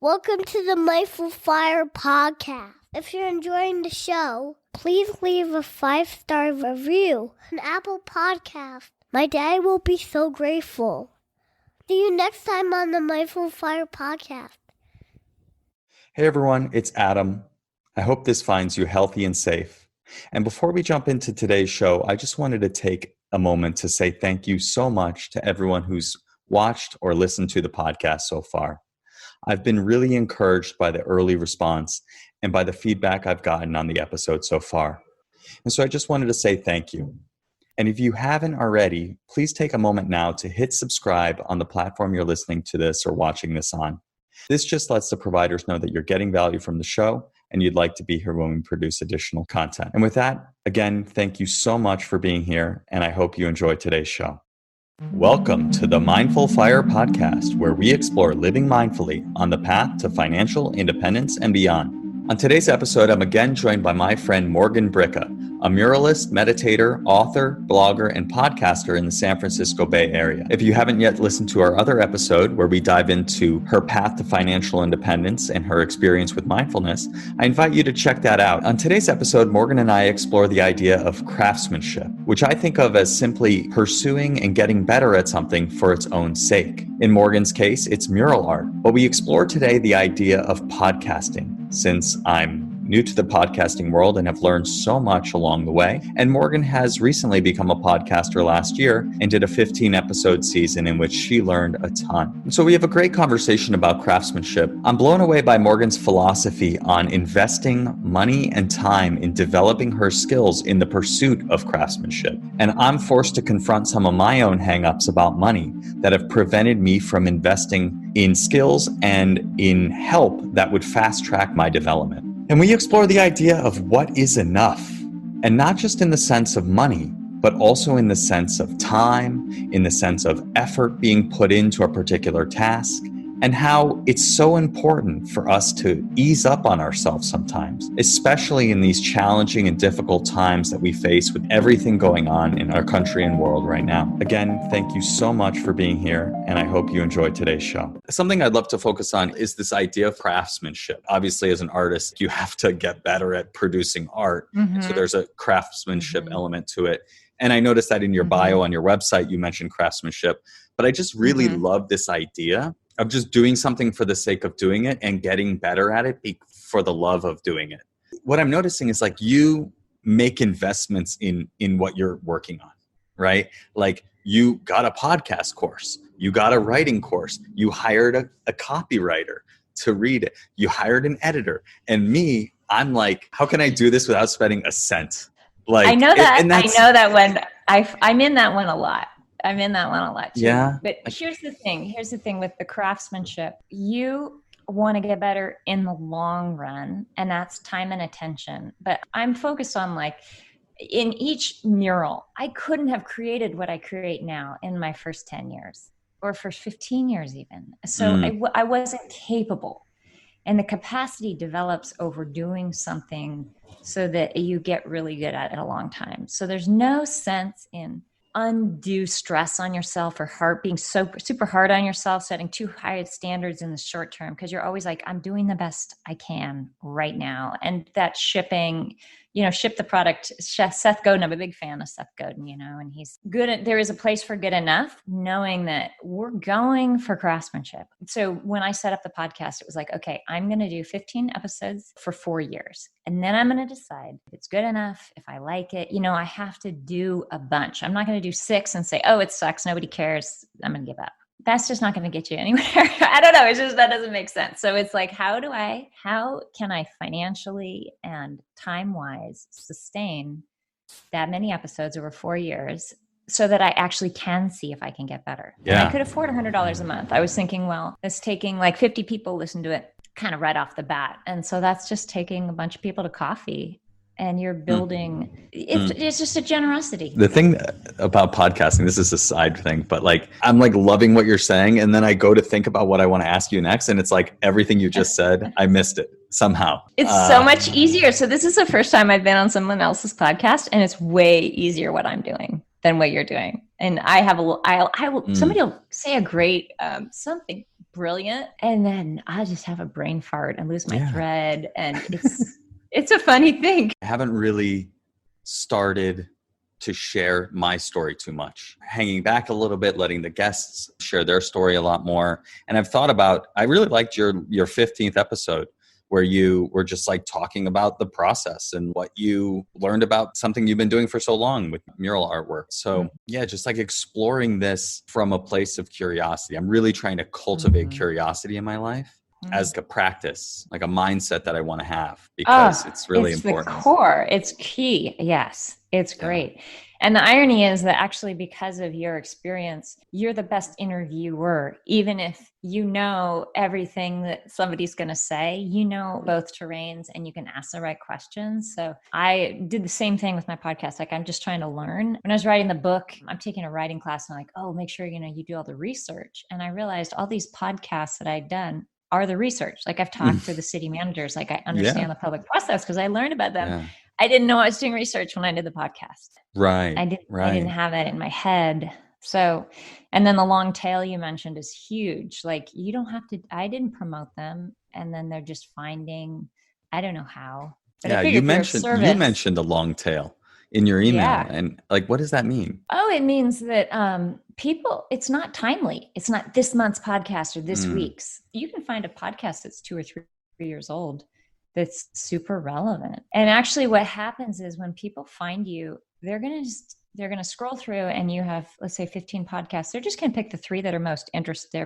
Welcome to the Mindful Fire podcast. If you're enjoying the show, please leave a 5-star review on Apple Podcast. My dad will be so grateful. See you next time on the Mindful Fire podcast. Hey everyone, it's Adam. I hope this finds you healthy and safe. And before we jump into today's show, I just wanted to take a moment to say thank you so much to everyone who's watched or listened to the podcast so far. I've been really encouraged by the early response and by the feedback I've gotten on the episode so far. And so I just wanted to say thank you. And if you haven't already, please take a moment now to hit subscribe on the platform you're listening to this or watching this on. This just lets the providers know that you're getting value from the show and you'd like to be here when we produce additional content. And with that, again, thank you so much for being here, and I hope you enjoy today's show. Welcome to the Mindful Fire podcast, where we explore living mindfully on the path to financial independence and beyond. On today's episode, I'm again joined by my friend Morgan Bricca, a muralist, meditator, author, blogger, and podcaster in the San Francisco Bay Area. If you haven't yet listened to our other episode where we dive into her path to financial independence and her experience with mindfulness, I invite you to check that out. On today's episode, Morgan and I explore the idea of craftsmanship, which I think of as simply pursuing and getting better at something for its own sake. In Morgan's case, it's mural art. But we explore today the idea of podcasting, since I'm new to the podcasting world and have learned so much along the way. And Morgan has recently become a podcaster last year and did a 15-episode season in which she learned a ton. And so we have a great conversation about craftsmanship. I'm blown away by Morgan's philosophy on investing money and time in developing her skills in the pursuit of craftsmanship. And I'm forced to confront some of my own hangups about money that have prevented me from investing in skills and in help that would fast track my development. And we explore the idea of what is enough, and not just in the sense of money, but also in the sense of time, in the sense of effort being put into a particular task, and how it's so important for us to ease up on ourselves sometimes, especially in these challenging and difficult times that we face with everything going on in our country and world right now. Again, thank you so much for being here, and I hope you enjoyed today's show. Something I'd love to focus on is this idea of craftsmanship. Obviously, as an artist, you have to get better at producing art. Mm-hmm. So there's a craftsmanship element to it. And I noticed that in your bio on your website, you mentioned craftsmanship, but I just really love this idea of just doing something for the sake of doing it and getting better at it for the love of doing it. What I'm noticing is like you make investments in what you're working on, right? Like you got a podcast course, you got a writing course, you hired a copywriter to read it, you hired an editor. And me, I'm like, how can I do this without spending a cent? Like I know that. I know that when I'm in that one a lot. I'm in that one a lot too. Yeah. But here's the thing with the craftsmanship. You want to get better in the long run, and that's time and attention. But I'm focused on like in each mural, I couldn't have created what I create now in my first 10 years or first 15 years even. So I wasn't capable. And the capacity develops over doing something so that you get really good at it a long time. So there's no sense in undue stress on yourself or being so super hard on yourself, setting too high standards in the short term, because you're always like, I'm doing the best I can right now. And that shipping, ship the product. Seth Godin, I'm a big fan of Seth Godin, and he's good at, there is a place for good enough, knowing that we're going for craftsmanship. So when I set up the podcast, it was like, okay, I'm going to do 15 episodes for 4 years. And then I'm going to decide if it's good enough, if I like it. I have to do a bunch. I'm not going to do 6 and say, oh, it sucks, nobody cares, I'm going to give up. That's just not going to get you anywhere. I don't know. It's just, that doesn't make sense. So it's like, how can I financially and time-wise sustain that many episodes over 4 years so that I actually can see if I can get better? Yeah. And I could afford $100 a month. I was thinking, well, it's taking like 50 people listen to it kind of right off the bat. And so that's just taking a bunch of people to coffee. And you're building, it's just a generosity. The thing about podcasting, this is a side thing, but like, I'm like loving what you're saying. And then I go to think about what I want to ask you next. And it's like everything you just said, I missed it somehow. It's so much easier. So this is the first time I've been on someone else's podcast, and it's way easier what I'm doing than what you're doing. And I have somebody will say a great, something brilliant. And then I just have a brain fart and lose my thread. And it's a funny thing. I haven't really started to share my story too much, hanging back a little bit, letting the guests share their story a lot more. And I've thought about, I really liked your 15th episode where you were just like talking about the process and what you learned about something you've been doing for so long with mural artwork. So yeah, just like exploring this from a place of curiosity. I'm really trying to cultivate curiosity in my life as a practice, like a mindset that I want to have, because it's really important. It's the core. It's key. Yes, it's great. And the irony is that actually, because of your experience, you're the best interviewer. Even if you know everything that somebody's going to say, you know both terrains and you can ask the right questions. So I did the same thing with my podcast. Like, I'm just trying to learn. When I was writing the book, I'm taking a writing class and I'm like, oh, make sure, you do all the research. And I realized all these podcasts that I'd done are the research. Like, I've talked to the city managers, like I understand the public process because I learned about them. Yeah. I didn't know I was doing research when I did the podcast. Right. I didn't have that in my head. So, and then the long tail you mentioned is huge. Like, you don't have to, I didn't promote them. And then they're just finding, I don't know how. But you mentioned a long tail in your email. Yeah. And like, what does that mean? Oh, it means that people, it's not timely. It's not this month's podcast or this week's. You can find a podcast that's 2 or 3 years old that's super relevant. And actually what happens is when people find you, they're going to scroll through and you have, let's say 15 podcasts. They're just going to pick the 3 that are most interested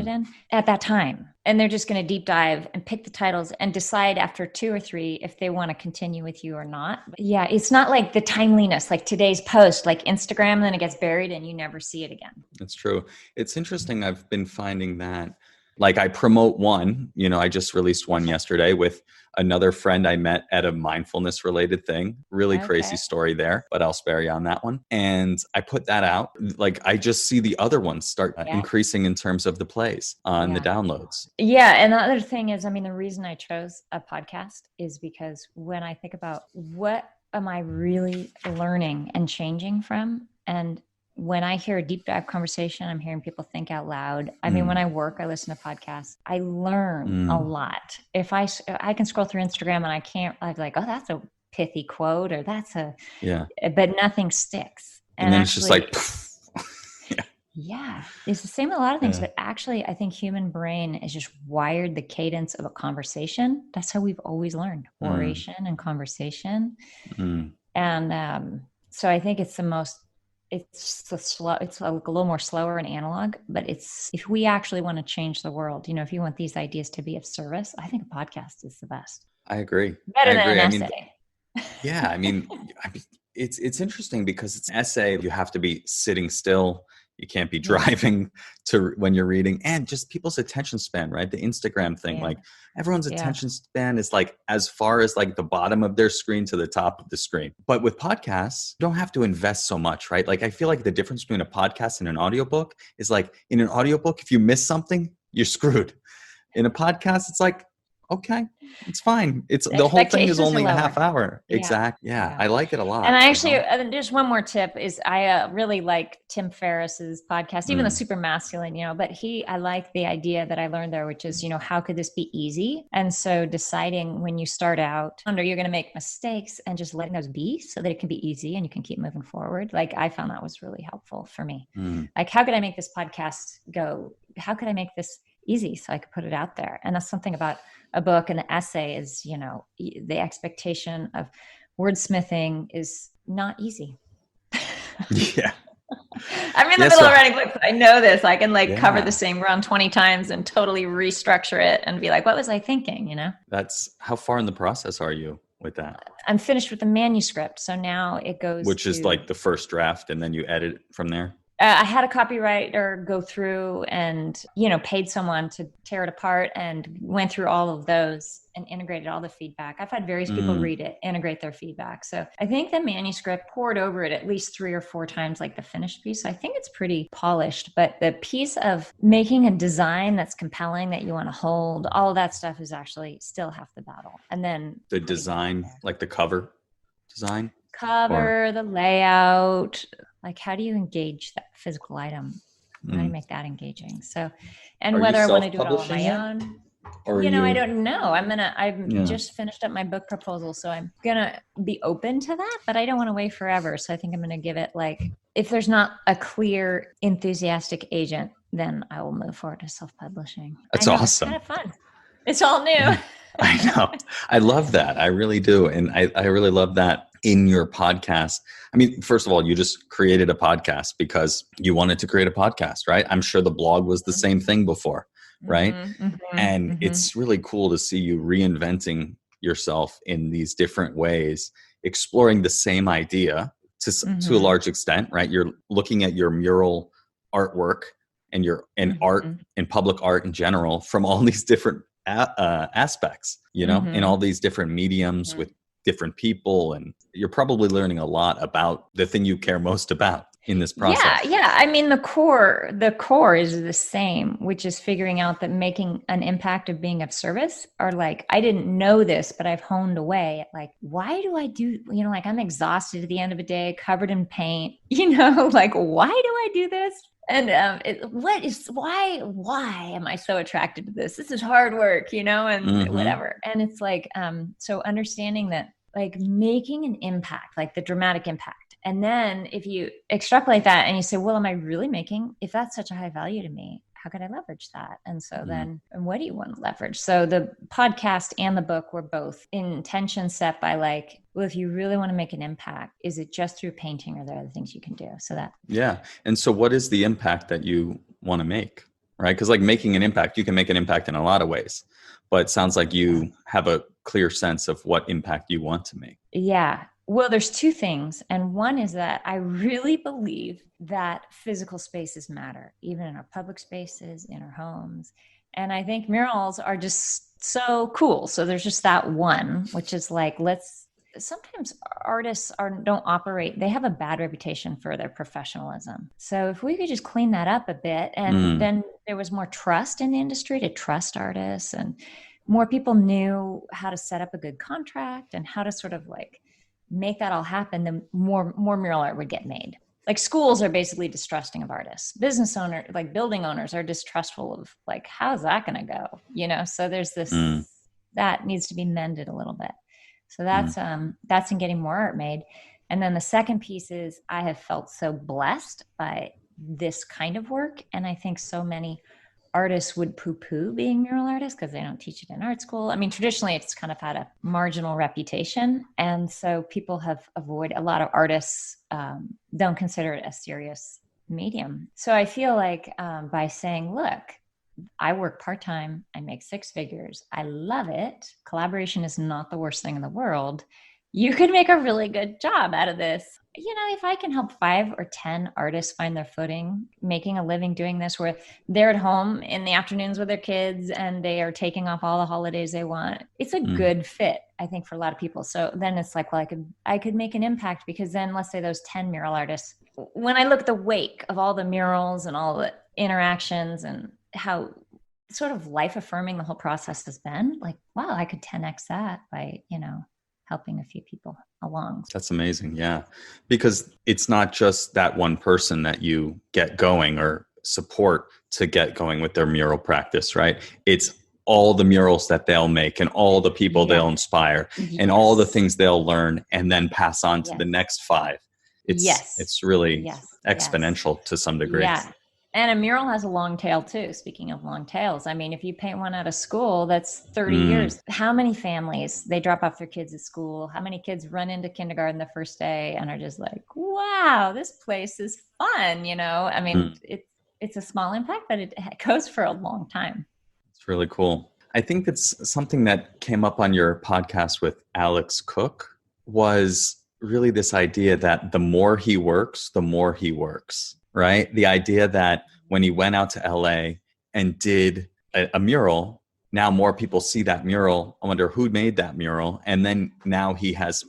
in at that time. And they're just going to deep dive and pick the titles and decide after 2 or 3 if they want to continue with you or not. But yeah, it's not like the timeliness, like today's post, like Instagram, and then it gets buried and you never see it again. That's true. It's interesting. I've been finding that, like, I promote one, I just released one yesterday with another friend I met at a mindfulness related thing. Really crazy story there, but I'll spare you on that one. And I put that out. Like, I just see the other ones start increasing in terms of the plays on the downloads. Yeah. And the other thing is, the reason I chose a podcast is because when I think about what am I really learning and changing from, and when I hear a deep dive conversation, I'm hearing people think out loud. When I work, I listen to podcasts. I learn a lot. If I can scroll through Instagram and I'm like, oh, that's a pithy quote, or but nothing sticks. And then actually, it's just like, it's the same with a lot of things. But actually, I think human brain is just wired the cadence of a conversation. That's how we've always learned oration and conversation. And so I think it's it's a little more slower and analog, but if we actually want to change the world, if you want these ideas to be of service, I think a podcast is the best. I agree. Better than an essay. It's interesting because it's an essay. You have to be sitting still. You can't be driving to when you're reading, and just people's attention span, right? The Instagram thing, like everyone's attention span is like as far as like the bottom of their screen to the top of the screen. But with podcasts, you don't have to invest so much, right? Like, I feel like the difference between a podcast and an audiobook is like, in an audiobook, if you miss something, you're screwed. In a podcast, it's like, okay, it's fine. The whole thing is only a half hour. Exactly. Yeah. I like it a lot. And I actually, there's one more tip is I really like Tim Ferriss's podcast, even the super masculine, but I like the idea that I learned there, which is, how could this be easy? And so deciding when you start out, you're going to make mistakes and just letting those be so that it can be easy and you can keep moving forward. Like, I found that was really helpful for me. Like, how could I make this podcast go? How could I make this easy so I could put it out there? And that's something about a book and the essay is, the expectation of wordsmithing is not easy. Yeah. I'm in the middle of writing books. I know this. I can cover the same ground 20 times and totally restructure it and be like, what was I thinking? That's how far in the process are you with that? I'm finished with the manuscript. So now it goes Which is like the first draft and then you edit it from there? I had a copywriter go through and, paid someone to tear it apart and went through all of those and integrated all the feedback. I've had various people read it, integrate their feedback. So I think the manuscript poured over it at least 3 or 4 times like the finished piece. So I think it's pretty polished, but the piece of making a design that's compelling that you want to hold, all of that stuff is actually still half the battle. And then the design, like the cover design? The layout, like how do you engage that physical item? How do you make that engaging? So, and Are you whether I want to do it all on self-publishing my yet? own, Or I don't know. I've Yeah. just finished up my book proposal. So I'm going to be open to that, but I don't want to wait forever. So I think I'm going to give it if there's not a clear, enthusiastic agent, then I will move forward to self-publishing. That's I know, awesome. It's kind of fun. It's all new. I know. I love that. I really do. And I really love that in your podcast. I mean, first of all, you just created a podcast because you wanted to create a podcast, right? I'm sure the blog was the same thing before, right? And it's really cool to see you reinventing yourself in these different ways, exploring the same idea to a large extent, right? You're looking at your mural artwork and art and public art in general from all these different aspects, in all these different mediums with different people. And you're probably learning a lot about the thing you care most about in this process. Yeah. I mean, the core is the same, which is figuring out that making an impact of being of service, or I didn't know this, but I've honed away at why do I do, I'm exhausted at the end of a day, covered in paint, why do I do this? And why am I so attracted to this? This is hard work, and whatever. And it's so understanding that making an impact, the dramatic impact. And then if you extrapolate that and you say, well, am I really if that's such a high value to me, how could I leverage that? And so then, and what do you want to leverage? So the podcast and the book were both intention set by well, if you really want to make an impact, is it just through painting or are there other things you can do? So that. Yeah. And so what is the impact that you want to make, right? Because making an impact, you can make an impact in a lot of ways, but it sounds like you have a clear sense of what impact you want to make. Yeah. Well, there's two things. And one is that I really believe that physical spaces matter, even in our public spaces, in our homes. And I think murals are just so cool. So there's just that one, which is sometimes artists don't operate, they have a bad reputation for their professionalism. So if we could just clean that up a bit, and then there was more trust in the industry to trust artists, and more people knew how to set up a good contract and how to sort of make that all happen, then more mural art would get made. Schools are basically distrusting of artists. Business owners, building owners, are distrustful of how's that going to go? So there's this that needs to be mended a little bit. So that's in getting more art made. And then the second piece is I have felt so blessed by this kind of work, and I think so many artists would poo-poo being mural artists because they don't teach it in art school. I mean, traditionally it's kind of had a marginal reputation. And so people have avoided, a lot of artists don't consider it a serious medium. So I feel by saying, look, I work part-time, I make 6 figures, I love it. Collaboration is not the worst thing in the world. You could make a really good job out of this. If I can help 5 or 10 artists find their footing, making a living doing this, where they're at home in the afternoons with their kids and they are taking off all the holidays they want, it's a good fit, I think, for a lot of people. So then it's well, I could make an impact, because then let's say those 10 mural artists, when I look at the wake of all the murals and all the interactions and how sort of life affirming the whole process has been, wow, I could 10x that by, helping a few people along. That's amazing. Yeah. Because it's not just that one person that you get going or support to get going with their mural practice, right? It's all the murals that they'll make and all the people they'll inspire and all the things they'll learn and then pass on to the next 5. It's really exponential to some degree. Yeah. And a mural has a long tail too. Speaking of long tails, I mean, if you paint one out of school, that's 30 years. How many families, they drop off their kids at school? How many kids run into kindergarten the first day and are just wow, this place is fun. I mean, it's a small impact, but it goes for a long time. It's really cool. I think that's something that came up on your podcast with Alex Cook, was really this idea that the more he works, the more he works. Right? The idea that when he went out to LA and did a mural, now more people see that mural. I wonder who made that mural. And then now he has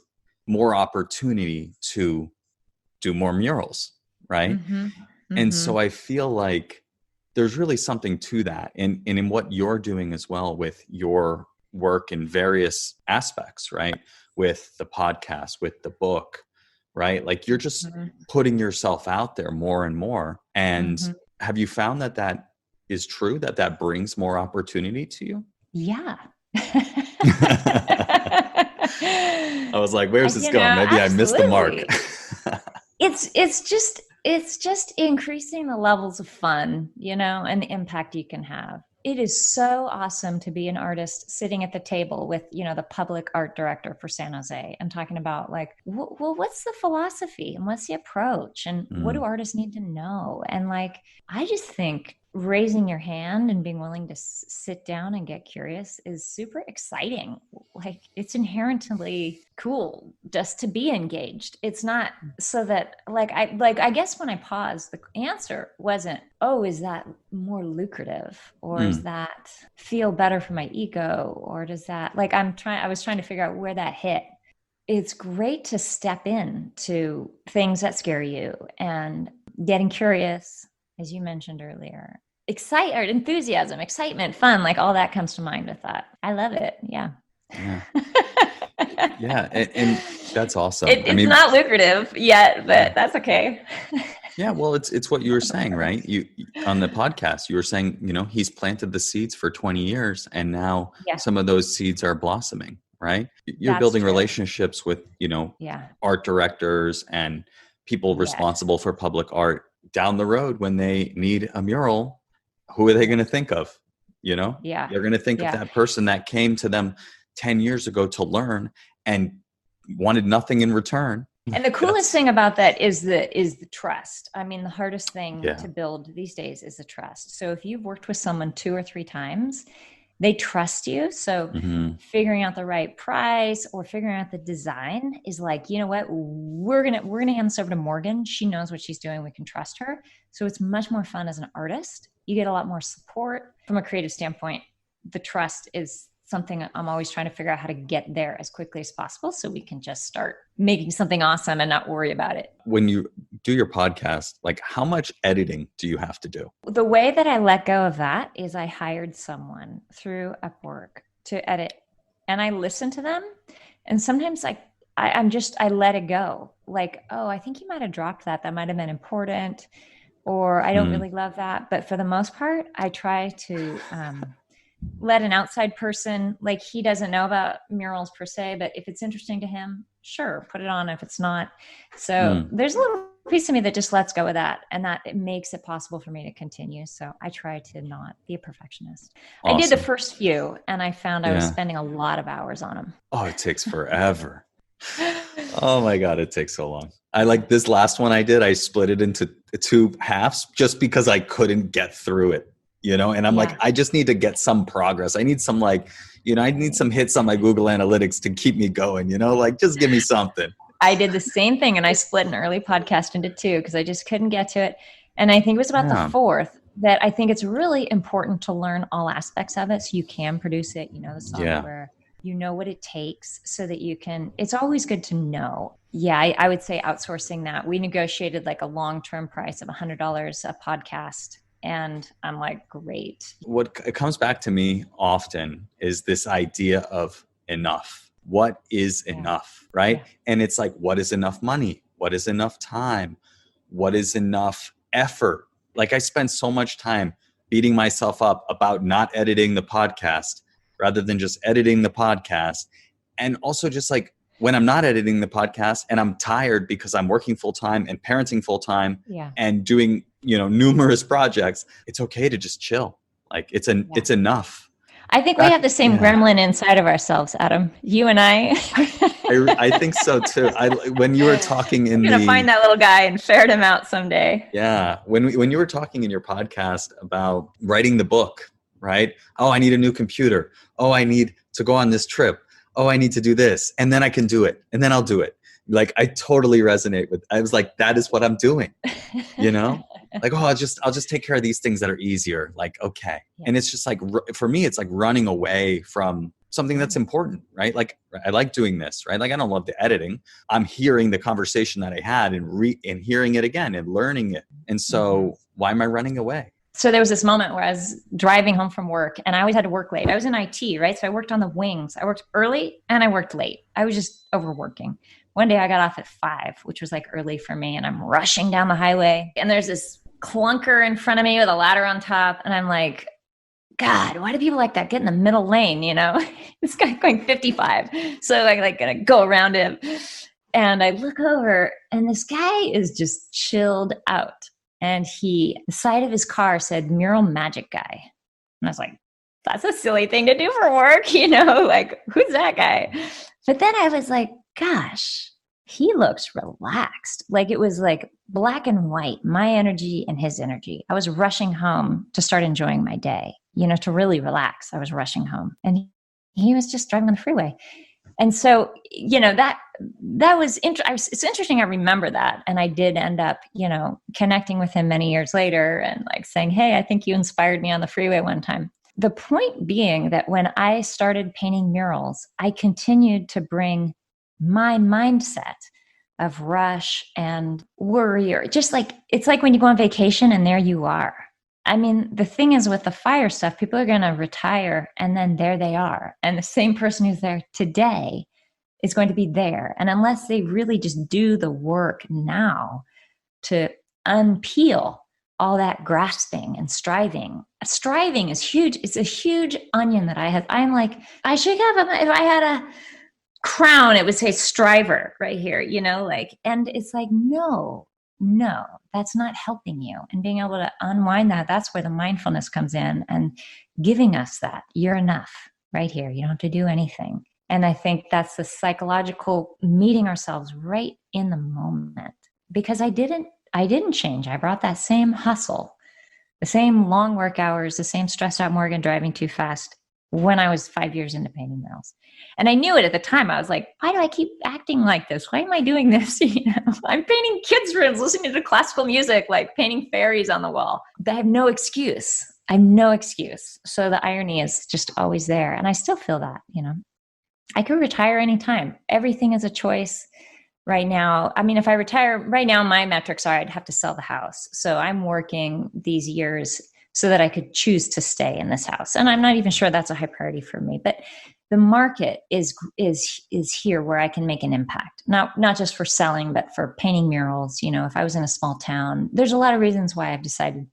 more opportunity to do more murals. Right? And so I feel like there's really something to that. And in what you're doing as well with your work in various aspects, right? With the podcast, with the book, right? You're just putting yourself out there more and more. And Have you found that that is true, that that brings more opportunity to you? Yeah. I was like, where's this going? Maybe I missed the mark. It's just increasing the levels of fun, and the impact you can have. It is so awesome to be an artist sitting at the table with, the public art director for San Jose and talking about like, well, what's the philosophy and what's the approach and what do artists need to know? And like, I just think raising your hand and being willing to sit down and get curious is super exciting. Like, it's inherently cool just to be engaged. It's not so that I guess when I paused, the answer wasn't, oh, is that more lucrative, or does that feel better for my ego, or does that, I was trying to figure out where that hit. It's great to step into things that scare you and getting curious, as you mentioned earlier. Enthusiasm, excitement, fun, like all that comes to mind with that. I love it. Yeah. Yeah. And that's awesome. It's not lucrative yet, but that's okay. Yeah. Well, it's what you were saying, right? You on the podcast, you were saying, he's planted the seeds for 20 years and now some of those seeds are blossoming, right? You're building relationships with, art directors and people responsible for public art down the road. When they need a mural, who are they going to think of? They're going to think of that person that came to them 10 years ago to learn and wanted nothing in return. And the coolest thing about that is the trust. I mean, the hardest thing to build these days is the trust. So if you've worked with someone 2 or 3 times, they trust you. So figuring out the right price or figuring out the design is like, you know what, we're gonna hand this over to Morgan. She knows what she's doing. We can trust her. So it's much more fun as an artist. You get a lot more support from a creative standpoint. The trust is something I'm always trying to figure out how to get there as quickly as possible so we can just start making something awesome and not worry about it. When you do your podcast, like how much editing do you have to do? The way that I let go of that is I hired someone through Upwork to edit, and I listen to them. And sometimes I let it go. Like, oh, I think you might have dropped that. That might have been important, or I don't really love that. But for the most part, I try to, let an outside person, like he doesn't know about murals per se, but if it's interesting to him, sure, put it on. If it's not, so there's a little piece of me that just lets go of that, and that it makes it possible for me to continue. So I try to not be a perfectionist. Awesome. I did the first few, and I found I was spending a lot of hours on them. Oh, it takes forever. Oh my God, it takes so long. I like this last one I did. I split it into 2 halves just because I couldn't get through it. And I'm like, I just need to get some progress. I need some I need some hits on my Google Analytics to keep me going, just give me something. I did the same thing, and I split an early podcast into 2 because I just couldn't get to it. And I think it was about the 4th that I think it's really important to learn all aspects of it so you can produce it, the software, what it takes so that you can, it's always good to know. Yeah, I would say outsourcing that. We negotiated like a long-term price of $100 a podcast. And I'm like, great. What it comes back to me often is this idea of enough. What is enough, right? Yeah. And it's like, what is enough money? What is enough time? What is enough effort? Like I spend so much time beating myself up about not editing the podcast rather than just editing the podcast. And also just like when I'm not editing the podcast and I'm tired because I'm working full time and parenting full time and doing, numerous projects, it's okay to just chill. Like it's enough. I think we have the same gremlin inside of ourselves, Adam. You and I. I think so too. When you were talking I'm gonna find that little guy and ferret him out someday. Yeah. When you were talking in your podcast about writing the book, right? Oh, I need a new computer. Oh, I need to go on this trip. Oh, I need to do this. And then I can do it. And then I'll do it. Like I totally resonate with, I was like, that is what I'm doing, like, oh, I'll just take care of these things that are easier. Like, okay. Yeah. And it's just like, for me, it's like running away from something that's important, right? Like I like doing this, right? Like I don't love the editing. I'm hearing the conversation that I had and hearing it again and learning it. And so why am I running away? So there was this moment where I was driving home from work and I always had to work late. I was in IT, right? So I worked on the wings. I worked early and I worked late. I was just overworking. One day I got off at 5, which was like early for me. And I'm rushing down the highway. And there's this clunker in front of me with a ladder on top. And I'm like, God, why do people like that get in the middle lane? This guy going 55. So I'm like gonna go around him. And I look over and this guy is just chilled out. And the side of his car said mural magic guy. And I was like, that's a silly thing to do for work, like who's that guy? But then I was like, gosh, he looks relaxed. Like it was like black and white, my energy and his energy. I was rushing home to start enjoying my day, to really relax. I was rushing home and he was just driving on the freeway. And so, that was it's interesting. I remember that. And I did end up, connecting with him many years later and like saying, hey, I think you inspired me on the freeway one time. The point being that when I started painting murals, I continued to bring my mindset of rush and worry, or just like, it's like when you go on vacation and there you are. I mean, the thing is with the fire stuff, people are going to retire and then there they are. And the same person who's there today is going to be there. And unless they really just do the work now to unpeel all that grasping and striving is huge. It's a huge onion that I have. I'm like, I should have, if I had a crown, it would say striver right here, and it's like, no, that's not helping you. And being able to unwind that's where the mindfulness comes in and giving us that you're enough right here. You don't have to do anything. And I think that's the psychological meeting ourselves right in the moment, because I didn't change. I brought that same hustle, the same long work hours, the same stressed out Morgan driving too fast when I was 5 years into painting murals. And I knew it at the time. I was like, why do I keep acting like this? Why am I doing this? I'm painting kids' rooms, listening to classical music, like painting fairies on the wall. I have no excuse. So the irony is just always there. And I still feel that, I could retire anytime. Everything is a choice right now. I mean, if I retire right now, my metrics are I'd have to sell the house. So I'm working these years so that I could choose to stay in this house. And I'm not even sure that's a high priority for me, but the market is here where I can make an impact. Not just for selling, but for painting murals. If I was in a small town, there's a lot of reasons why I've decided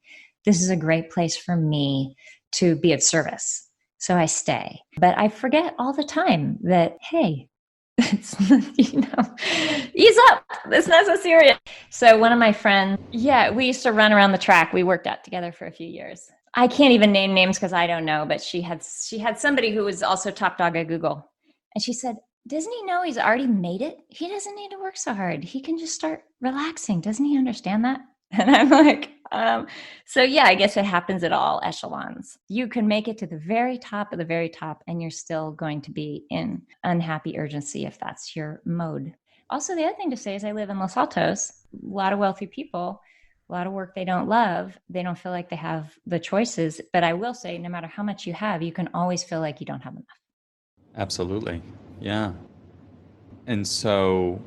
this is a great place for me to be of service. So I stay, but I forget all the time that, hey, it's, ease up. It's not so serious. So one of my friends, we used to run around the track. We worked out together for a few years. I can't even name names because I don't know, but she had somebody who was also top dog at Google. And she said, doesn't he know he's already made it? He doesn't need to work so hard. He can just start relaxing. Doesn't he understand that? And I'm like, so yeah, I guess it happens at all echelons. You can make it to the very top of the very top, and you're still going to be in unhappy urgency if that's your mode. Also, the other thing to say is I live in Los Altos, a lot of wealthy people, a lot of work they don't love. They don't feel like they have the choices. But I will say, no matter how much you have, you can always feel like you don't have enough. Absolutely. Yeah. And so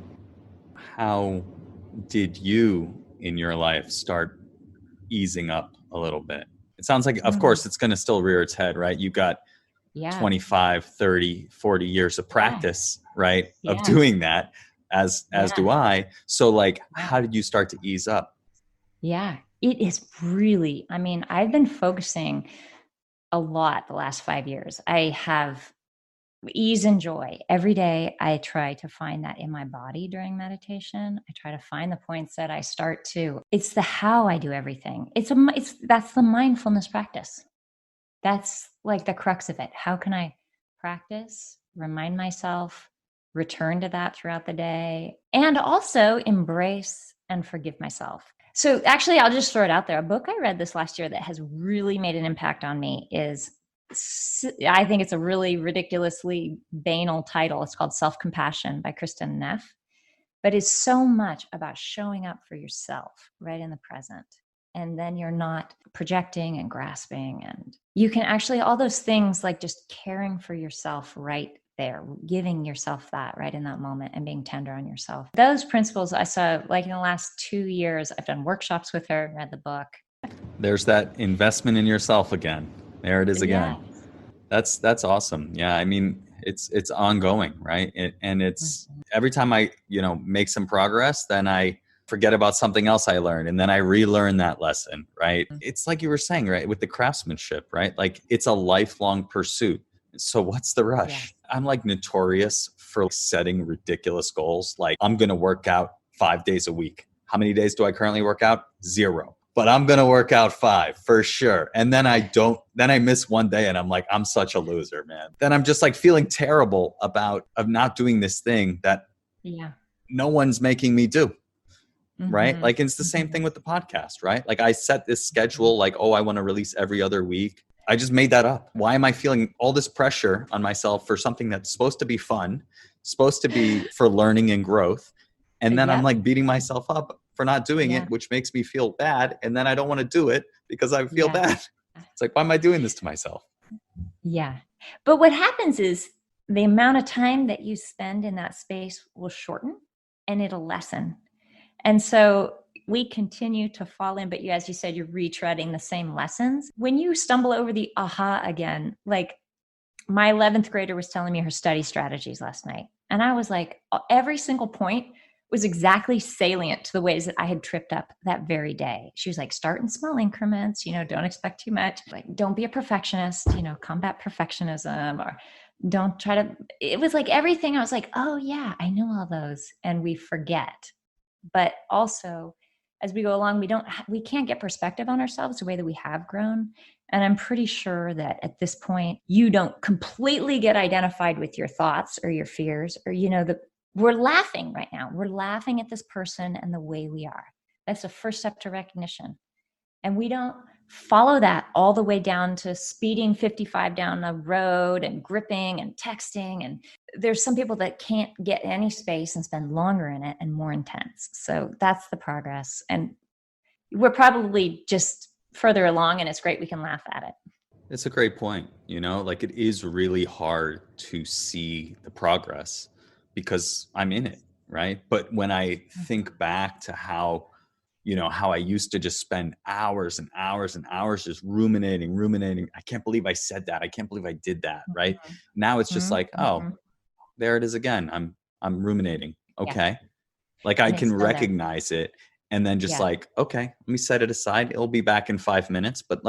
how did you in your life start easing up a little bit? It sounds like, of course, it's going to still rear its head, right? You got 25, 30, 40 years of practice, right? Of doing that, as do I. So like, how did you start to ease up? Yeah, it is really, I've been focusing a lot the last 5 years. I have ease and joy. Every day I try to find that in my body during meditation. I try to find the points that I start to. It's the how I do everything. That's the mindfulness practice. That's like the crux of it. How can I practice, remind myself, return to that throughout the day, and also embrace and forgive myself. So actually, I'll just throw it out there. A book I read this last year that has really made an impact on me is, I think it's a really ridiculously banal title. It's called Self-Compassion by Kristen Neff, but it's so much about showing up for yourself right in the present. And then you're not projecting and grasping, and you can actually, all those things like just caring for yourself right there, giving yourself that right in that moment and being tender on yourself. Those principles I saw like in the last 2 years, I've done workshops with her, read the book. There's that investment in yourself again. There it is again. Yeah. That's awesome. Yeah. It's ongoing, right? And it's every time I, make some progress, then I forget about something else I learned, and then I relearn that lesson, right? It's like you were saying, right, with the craftsmanship, right? Like it's a lifelong pursuit. So what's the rush? Yes. I'm like notorious for setting ridiculous goals. Like I'm going to work out 5 days a week. How many days do I currently work out? 0. But I'm going to work out 5 for sure. And then then I miss one day and I'm like, I'm such a loser, man. Then I'm just like feeling terrible of not doing this thing that no one's making me do. Right? Like it's the same thing with the podcast, right? Like I set this schedule, like, oh, I want to release every other week. I just made that up. Why am I feeling all this pressure on myself for something that's supposed to be fun, supposed to be for learning and growth? And then I'm like beating myself up for not doing it, which makes me feel bad. And then I don't want to do it because I feel bad. It's like, why am I doing this to myself? Yeah. But what happens is the amount of time that you spend in that space will shorten and it'll lessen. And so we continue to fall in, but as you said, you're retreading the same lessons. When you stumble over the aha again, like my 11th grader was telling me her study strategies last night. And I was like, every single point was exactly salient to the ways that I had tripped up that very day. She was like, start in small increments, don't expect too much. Like, don't be a perfectionist, combat perfectionism, or don't try to, it was like everything. I was like, oh yeah, I know all those. And we forget. But also, as we go along, we can't get perspective on ourselves the way that we have grown. And I'm pretty sure that at this point, you don't completely get identified with your thoughts or your fears, or, we're laughing right now. We're laughing at this person and the way we are. That's the first step to recognition. And we don't follow that all the way down to speeding 55 down the road and gripping and texting. And there's some people that can't get any space and spend longer in it and more intense. So that's the progress. And we're probably just further along, and it's great we can laugh at it. It's a great point. Like it is really hard to see the progress because I'm in it, right? But when I think back to how I used to just spend hours and hours and hours just ruminating. I can't believe I said that. I can't believe I did that. Right. Now it's just like, oh, there it is again. I'm ruminating. Okay. Like I can recognize it and then just like, okay, let me set it aside. It'll be back in 5 minutes, but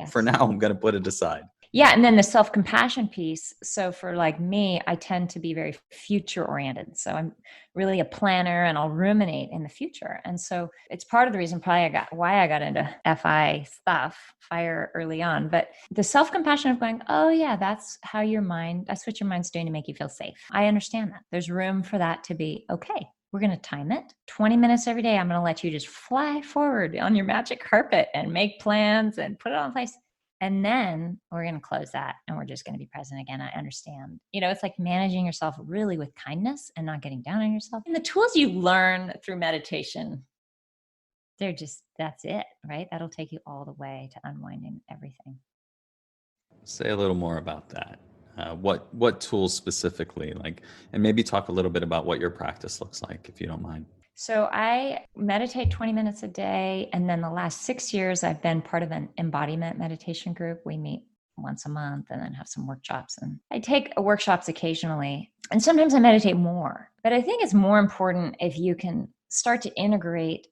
for now, I'm going to put it aside. Yeah. And then the self-compassion piece. So for like me, I tend to be very future oriented. So I'm really a planner and I'll ruminate in the future. And so it's part of the reason probably why I got into FI stuff, fire early on. But the self-compassion of going, oh yeah, that's what your mind's doing to make you feel safe. I understand that. There's room for that to be okay. We're going to time it 20 minutes every day. I'm going to let you just fly forward on your magic carpet and make plans and put it on place. And then we're going to close that and we're just going to be present again. I understand. It's like managing yourself really with kindness and not getting down on yourself. And the tools you learn through meditation, that's it, right? That'll take you all the way to unwinding everything. Say a little more about that. What tools specifically, and maybe talk a little bit about what your practice looks like, if you don't mind. So I meditate 20 minutes a day. And then the last 6 years, I've been part of an embodiment meditation group. We meet once a month and then have some workshops. And I take workshops occasionally. And sometimes I meditate more. But I think it's more important if you can start to integrate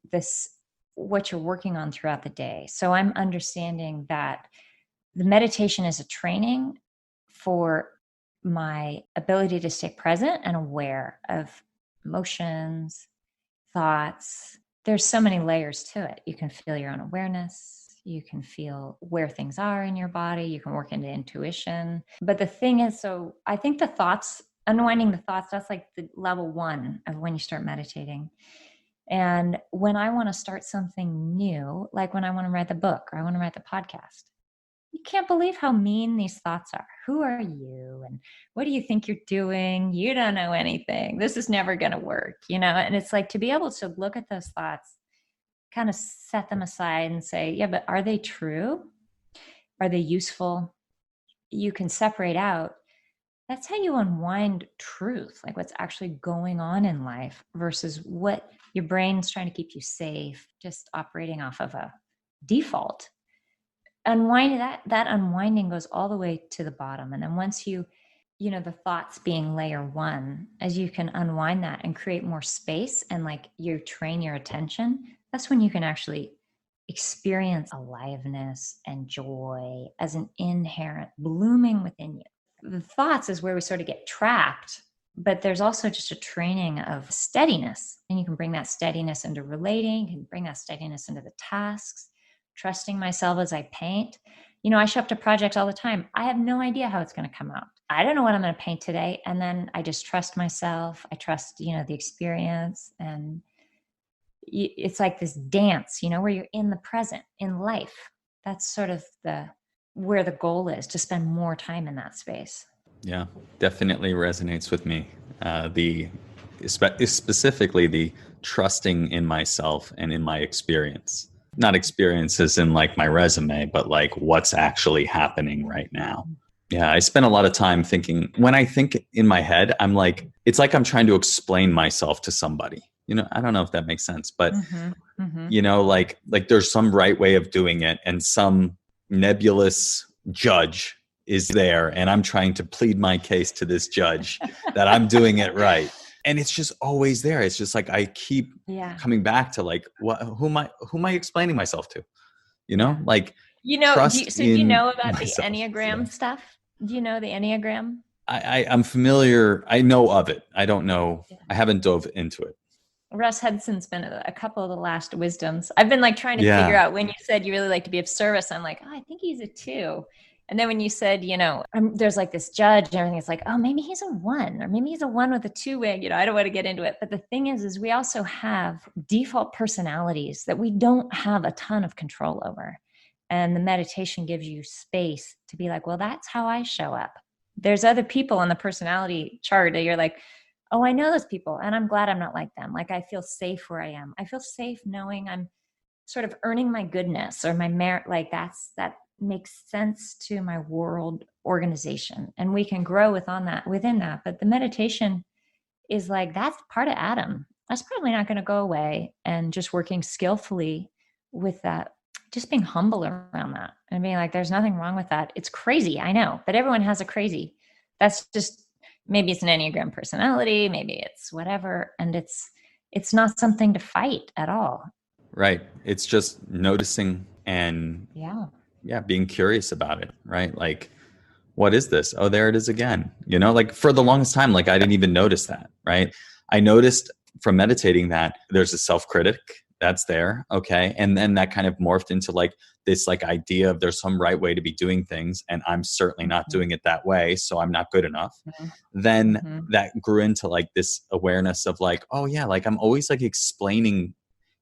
what you're working on throughout the day. So I'm understanding that the meditation is a training for my ability to stay present and aware of emotions, thoughts. There's so many layers to it. You can feel your own awareness. You can feel where things are in your body. You can work into intuition. But the thing is, so I think unwinding the thoughts, that's like the level 1 of when you start meditating. And when I want to start something new, like when I want to write the book or I want to write the podcast, you can't believe how mean these thoughts are. Who are you? And what do you think you're doing? You don't know anything. This is never going to work, And it's like to be able to look at those thoughts, kind of set them aside and say, yeah, but are they true? Are they useful? You can separate out. That's how you unwind truth, like what's actually going on in life versus what your brain's trying to keep you safe, just operating off of a default. Unwinding that unwinding goes all the way to the bottom. And then once you the thoughts being layer one, as you can unwind that and create more space and like you train your attention, that's when you can actually experience aliveness and joy as an inherent blooming within you. The thoughts is where we sort of get trapped, but there's also just a training of steadiness. And you can bring that steadiness into relating, you can bring that steadiness into the tasks, trusting myself as I paint. I show up to projects all the time. I have no idea how it's going to come out. I don't know what I'm going to paint today. And then I just trust myself. I trust, the experience. And it's like this dance, where you're in the present, in life. That's sort of where the goal is, to spend more time in that space. Yeah, definitely resonates with me. Specifically the trusting in myself and in my experience. Not experiences in like my resume, but like what's actually happening right now. Yeah, I spend a lot of time thinking. When I think in my head, I'm like, it's like I'm trying to explain myself to somebody. I don't know if that makes sense, but like there's some right way of doing it, and some nebulous judge is there, and I'm trying to plead my case to this judge that I'm doing it right. And it's just always there. It's just like I keep coming back to like, who am I explaining myself to? Like, do you know about the Enneagram stuff? Do you know the Enneagram? I'm familiar. I know of it. I don't know. I haven't dove into it. Russ Hudson's been a couple of the last wisdoms. I've been like trying to figure out, when you said you really like to be of service, I'm like, I think he's a 2. And then when you said, there's like this judge and everything, it's like, oh, maybe he's a 1, or maybe he's a 1 with a 2 wing. I don't want to get into it. But the thing is we also have default personalities that we don't have a ton of control over. And the meditation gives you space to be like, well, that's how I show up. There's other people on the personality chart that you're like, oh, I know those people, and I'm glad I'm not like them. Like, I feel safe where I am. I feel safe knowing I'm sort of earning my goodness or my merit. Like that makes sense to my world organization, and we can grow within that. But the meditation is like, that's part of Adam. That's probably not going to go away. And just working skillfully with that, just being humble around that and being like, there's nothing wrong with that. It's crazy. I know, but everyone has a crazy. That's just, maybe it's an Enneagram personality, maybe it's whatever. And it's not something to fight at all. Right. It's just noticing and being curious about it. Right. Like, what is this? Oh, there it is again. Like for the longest time, like I didn't even notice that. Right. I noticed from meditating that there's a self-critic that's there. Okay. And then that kind of morphed into like this like idea of there's some right way to be doing things, and I'm certainly not doing it that way, so I'm not good enough. Then that grew into like this awareness of like, oh yeah, like I'm always like explaining,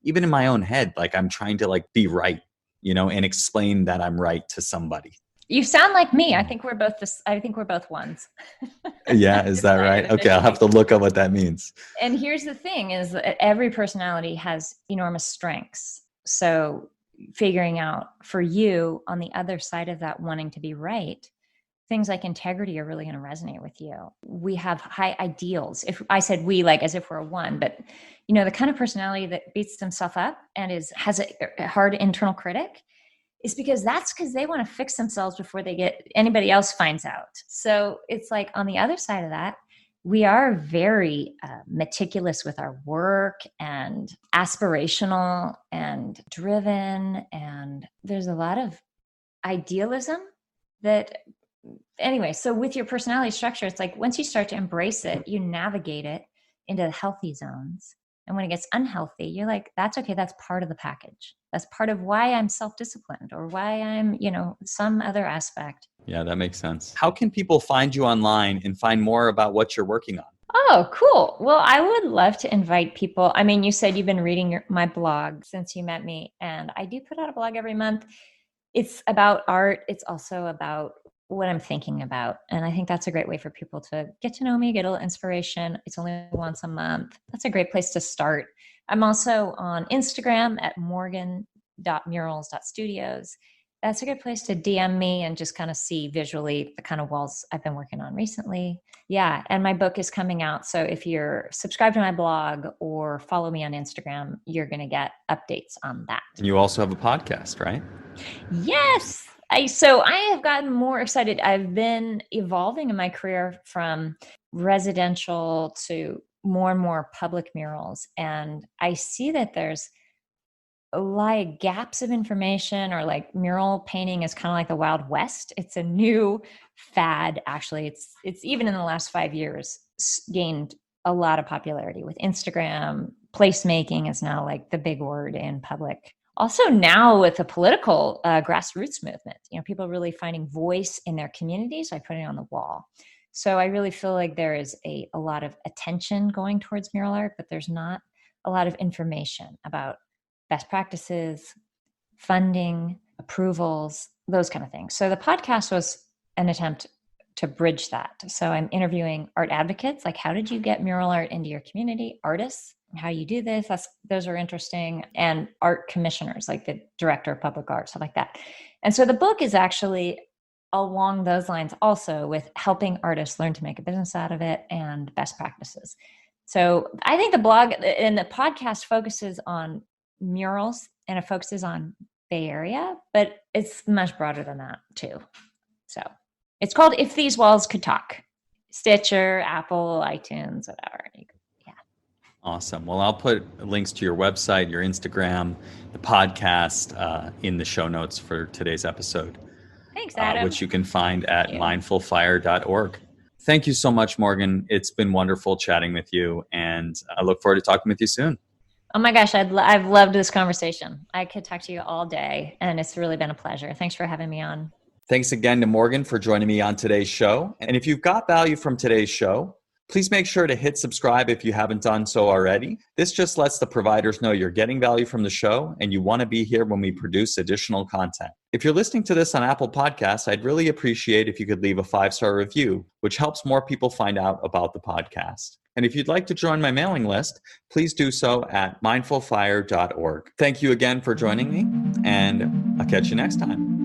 even in my own head, like I'm trying to like be right, and explain that I'm right to somebody. You sound like me. I think we're both ones. Yeah, is that right? Okay, I'll have to look up what that means. And here's the thing is that every personality has enormous strengths. So figuring out for you on the other side of that, wanting to be right, things like integrity are really going to resonate with you. We have high ideals. If I said we, like as if we're a 1, but the kind of personality that beats themselves up and has a hard internal critic is because they want to fix themselves before anybody else finds out. So it's like on the other side of that, we are very meticulous with our work and aspirational and driven. And there's a lot of idealism anyway, so with your personality structure, it's like once you start to embrace it, you navigate it into the healthy zones. And when it gets unhealthy, you're like, that's okay. That's part of the package. That's part of why I'm self-disciplined or why I'm, some other aspect. Yeah, that makes sense. How can people find you online and find more about what you're working on? Oh, cool. Well, I would love to invite people. I mean, you said you've been reading my blog since you met me, and I do put out a blog every month. It's about art. It's also about what I'm thinking about. And I think that's a great way for people to get to know me, get a little inspiration. It's only once a month. That's a great place to start. I'm also on Instagram at morgan.murals.studios. That's a good place to DM me and just kind of see visually the kind of walls I've been working on recently. Yeah. And my book is coming out. So if you're subscribed to my blog or follow me on Instagram, you're going to get updates on that. And you also have a podcast, right? Yes. So I have gotten more excited. I've been evolving in my career from residential to more and more public murals. And I see that there's a lot of gaps of information, or like mural painting is kind of like the Wild West. It's a new fad. Actually, it's even in the last 5 years gained a lot of popularity with Instagram. Placemaking is now like the big word in public. Also now with the political grassroots movement, people really finding voice in their communities by putting it on the wall. So I really feel like there is a lot of attention going towards mural art, but there's not a lot of information about best practices, funding, approvals, those kind of things. So the podcast was an attempt to bridge that. So I'm interviewing art advocates, like how did you get mural art into your community, artists, how you do this, those are interesting, and art commissioners, like the director of public art, stuff like that. And so the book is actually along those lines also, with helping artists learn to make a business out of it and best practices. So I think the blog and the podcast focuses on murals and it focuses on Bay Area, but it's much broader than that too. So it's called If These Walls Could Talk. Stitcher, Apple, iTunes, whatever. Yeah. Awesome. Well, I'll put links to your website, your Instagram, the podcast in the show notes for today's episode. Thanks, Adam. Which you can find at mindfulfire.org. Thank you so much, Morgan. It's been wonderful chatting with you, and I look forward to talking with you soon. Oh my gosh, I've loved this conversation. I could talk to you all day, and it's really been a pleasure. Thanks for having me on. Thanks again to Morgan for joining me on today's show. And if you've got value from today's show, please make sure to hit subscribe if you haven't done so already. This just lets the providers know you're getting value from the show and you want to be here when we produce additional content. If you're listening to this on Apple Podcasts, I'd really appreciate if you could leave a 5-star review, which helps more people find out about the podcast. And if you'd like to join my mailing list, please do so at mindfulfire.org. Thank you again for joining me, and I'll catch you next time.